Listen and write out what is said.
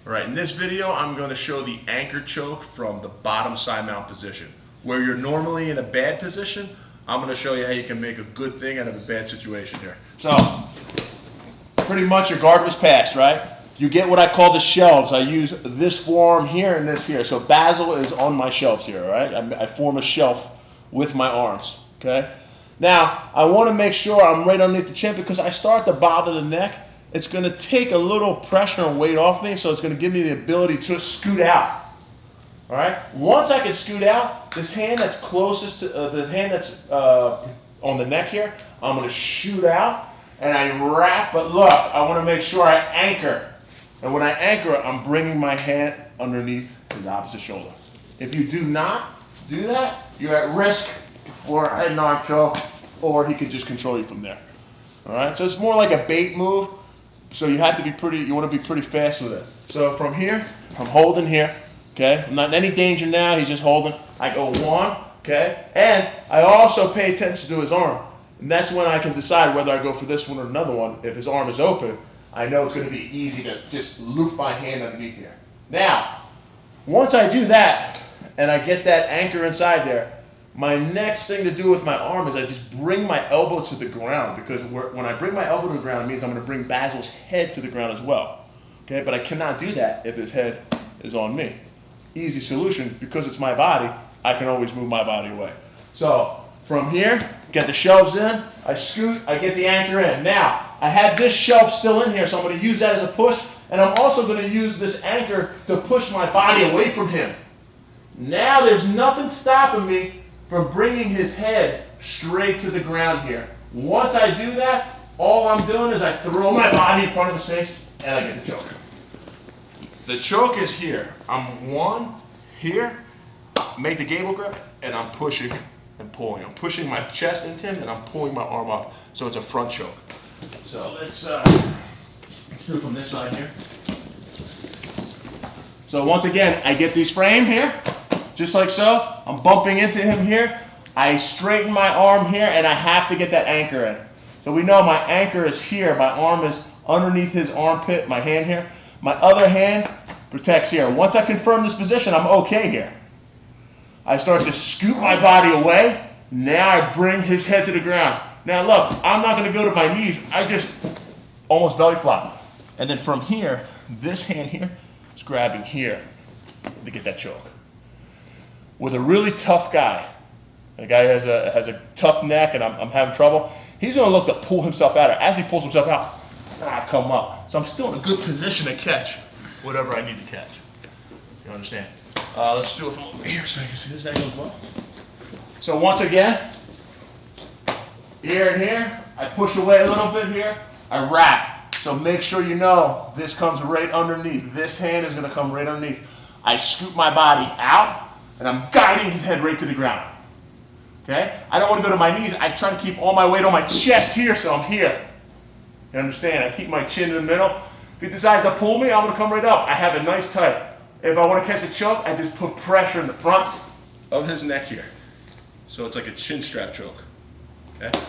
All right, in this video, I'm going to show the anchor choke from the bottom side mount position. Where you're normally in a bad position, I'm going to show you how you can make a good thing out of a bad situation here. So, pretty much your guard was passed, right? You get what I call the shelves. I use this forearm here and this here. So Basil is on my shelves here, right? I form a shelf with my arms, okay? Now, I want to make sure I'm right underneath the chin because I start to bother the neck. It's going to take a little pressure and weight off me, so it's going to give me the ability to scoot out. All right? Once I can scoot out, this hand that's closest to the hand that's on the neck here, I'm going to shoot out and I wrap. But look, I want to make sure I anchor. And when I anchor it, I'm bringing my hand underneath his opposite shoulder. If you do not do that, you're at risk for a head arm choke, or he could just control you from there. All right? So it's more like a bait move. So you have to be pretty, you want to be pretty fast with it. So from here, I'm holding here, okay? I'm not in any danger now, he's just holding. I go one, okay? And I also pay attention to his arm. And that's when I can decide whether I go for this one or another one. If his arm is open, I know it's going to be easy to just loop my hand underneath here. Now, once I do that, and I get that anchor inside there, my next thing to do with my arm is I just bring my elbow to the ground, because when I bring my elbow to the ground, it means I'm going to bring Basil's head to the ground as well. Okay, but I cannot do that if his head is on me. Easy solution, because it's my body, I can always move my body away. So from here, get the shelves in, I scoot, I get the anchor in. Now, I have this shelf still in here, so I'm going to use that as a push, and I'm also going to use this anchor to push my body away from him. Now there's nothing stopping me from bringing his head straight to the ground here. Once I do that, all I'm doing is I throw my body in front of his face and I get the choke. The choke is here. I'm one, here, make the gable grip, and I'm pushing and pulling. I'm pushing my chest into him and I'm pulling my arm up. So it's a front choke. So let's do it from this side here. So once again, I get these framed here. Just like so, I'm bumping into him here. I straighten my arm here, and I have to get that anchor in. So we know my anchor is here. My arm is underneath his armpit, my hand here. My other hand protects here. Once I confirm this position, I'm okay here. I start to scoot my body away. Now I bring his head to the ground. Now look, I'm not going to go to my knees. I just almost belly flop. And then from here, this hand here is grabbing here to get that choke. With a really tough guy, a guy has a tough neck and I'm having trouble, he's going to look to pull himself out. As he pulls himself out, I come up. So I'm still in a good position to catch whatever I need to catch. You understand? Let's do it from over here so you can see this angle as well. So once again, here and here, I push away a little bit here, I wrap. So make sure you know this comes right underneath. This hand is going to come right underneath. I scoop my body out, and I'm guiding his head right to the ground. Okay? I don't want to go to my knees. I try to keep all my weight on my chest here, so I'm here. You understand? I keep my chin in the middle. If he decides to pull me, I'm going to come right up. I have it nice tight. If I want to catch a choke, I just put pressure in the front of his neck here. So it's like a chin strap choke. Okay?